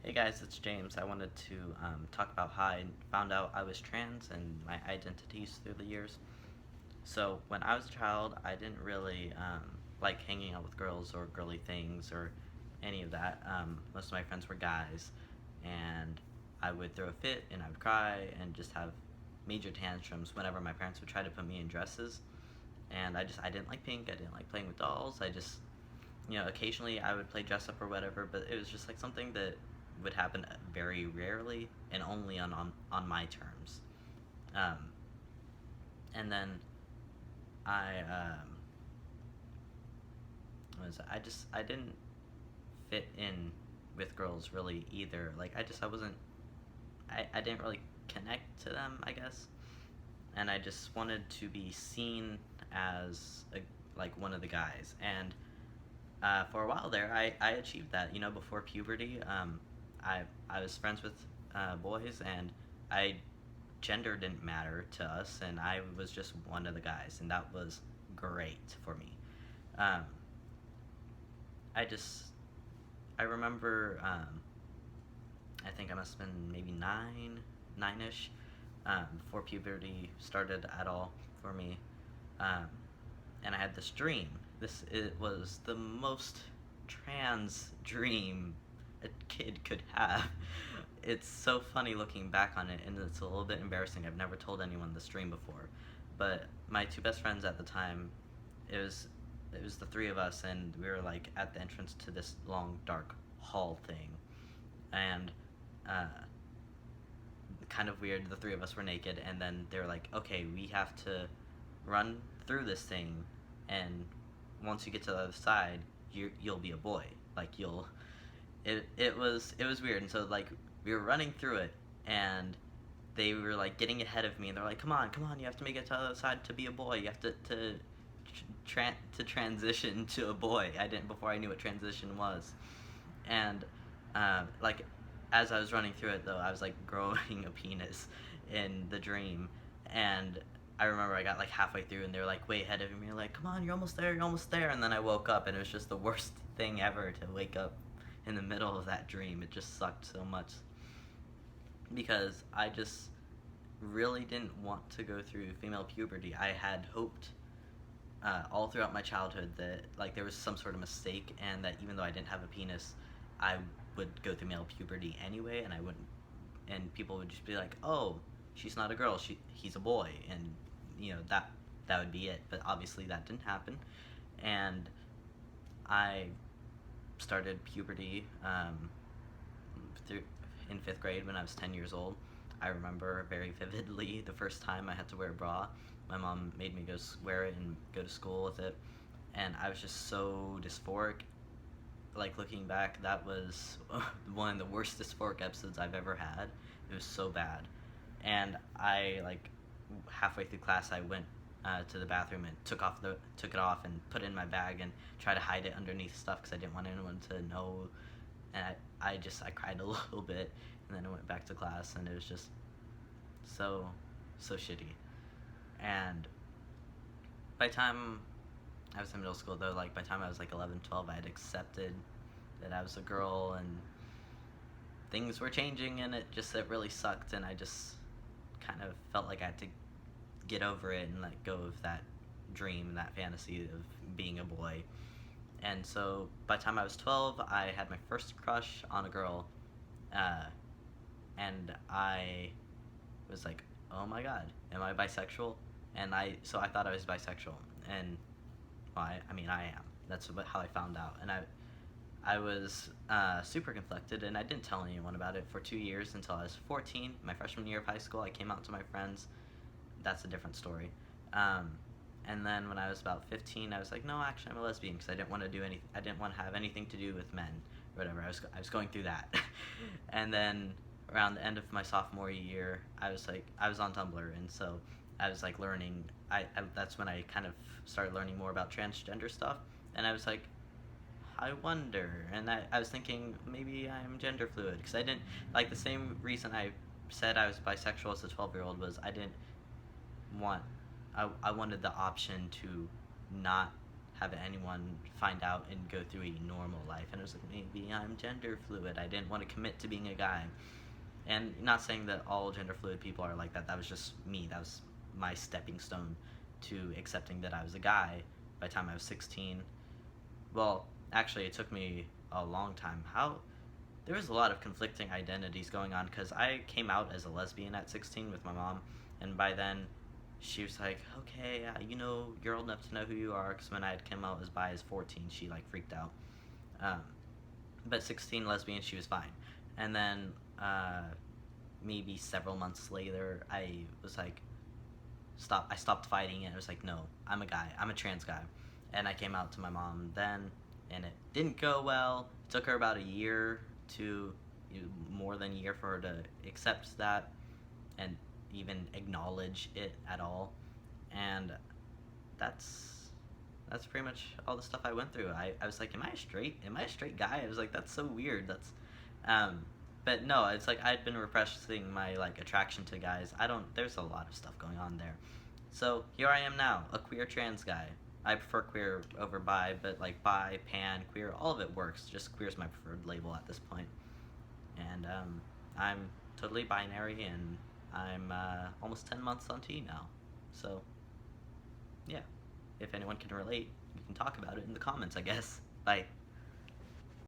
Hey guys, it's James. I wanted to talk about how I found out I was trans and my identities through the years. So, when I was a child, I didn't really like hanging out with girls or girly things or any of that. Most of my friends were guys, and I would throw a fit and I would cry and just have major tantrums whenever my parents would try to put me in dresses. And I didn't like pink, I didn't like playing with dolls. Occasionally I would play dress up or whatever, but it was just like something that would happen very rarely and only on my terms. Um, and then I I didn't fit in with girls really either. Like I wasn't I didn't really connect to them, I guess. And I just wanted to be seen as like one of the guys. And for a while there, I achieved that. Before puberty, I was friends with boys, and I gender didn't matter to us, and I was just one of the guys, and that was great for me. Um, I just I remember I think I must have been maybe nine-ish, before puberty started at all for me. Um, and I had this dream. It was the most trans dream a kid could have. It's so funny looking back on it, and it's a little bit embarrassing. I've never told anyone this dream before, but my two best friends at the time, it was it was the three of us, and we were like at the entrance to this long dark hall thing, and uh, kind of weird. The three of us were naked, and then they were like, "Okay, we have to run through this thing, and once you get to the other side, you'll be a boy. Like you'll." It was weird, and so like we were running through it, and they were like getting ahead of me, and they're like, come on, you have to make it to the other side to be a boy. You have to transition to a boy. I didn't before I knew what transition was, and like as I was running through it though, I was like growing a penis in the dream, and I remember I got like halfway through, and they were like way ahead of me. Like, come on, you're almost there. And then I woke up, and it was just the worst thing ever to wake up in the middle of that dream. It just sucked so much because I just really didn't want to go through female puberty. I had hoped all throughout my childhood that like there was some sort of mistake, and that even though I didn't have a penis, I would go through male puberty anyway, and I wouldn't, and people would just be like, "Oh, she's not a girl, he's a boy," and that would be it. But obviously that didn't happen, and I started puberty through in fifth grade when I was 10 years old. I remember very vividly the first time I had to wear a bra. My mom made me go wear it and go to school with it, and I was just so dysphoric. Like looking back, that was one of the worst dysphoric episodes I've ever had. It was so bad, and I like halfway through class I went to the bathroom and took it off and put it in my bag and tried to hide it underneath stuff because I didn't want anyone to know. And I cried a little bit, and then I went back to class, and it was just so shitty. And by the time I was in middle school though, like by the time I was like 11, 12, I had accepted that I was a girl, and things were changing, and it really sucked, and I just kind of felt like I had to get over it and let go of that dream and that fantasy of being a boy. And so by the time I was 12, I had my first crush on a girl, uh, and I was like, oh my god, am I bisexual? And I thought I was bisexual, and well, I mean I am. That's how I found out, and I was super conflicted, and I didn't tell anyone about it for 2 years until I was 14, my freshman year of high school. I came out to my friends. That's a different story. Um, and then when I was about 15, I was like, no, actually, I'm a lesbian because I didn't want to do I didn't want to have anything to do with men or whatever. I was going through that, and then around the end of my sophomore year, I was on Tumblr, and so I was like learning. That's when I kind of started learning more about transgender stuff, and I was like, I wonder, and I was thinking maybe I'm gender fluid because I didn't like the same reason I said I was bisexual as a 12-year-old was I didn't want I wanted the option to not have anyone find out and go through a normal life. And it was like, maybe I'm gender fluid. I didn't want to commit to being a guy. And not saying that all gender fluid people are like that. That was just me. That was my stepping stone to accepting that I was a guy by the time I was 16. Well, actually, it took me a long time. There was a lot of conflicting identities going on because I came out as a lesbian at 16 with my mom, and by then she was like, okay, you're old enough to know who you are, because when I had come out as bi as 14, she like freaked out. Um, but 16 lesbian, she was fine. And then maybe several months later, I was like, I stopped fighting it. I was like, no, I'm a guy. I'm a trans guy. And I came out to my mom then, and it didn't go well. It took her about a year to, more than a year for her to accept that and even acknowledge it at all. And that's pretty much all the stuff I went through. I was like, am I a straight guy? I was like, that's so weird. But no, it's like I'd been repressing my like attraction to guys. There's a lot of stuff going on there. So here I am now, a queer trans guy. I prefer queer over bi, but like bi, pan, queer, all of it works. Just queer is my preferred label at this point. And I'm totally binary, and I'm almost 10 months on T now. So yeah, if anyone can relate, we can talk about it in the comments, I guess. Bye.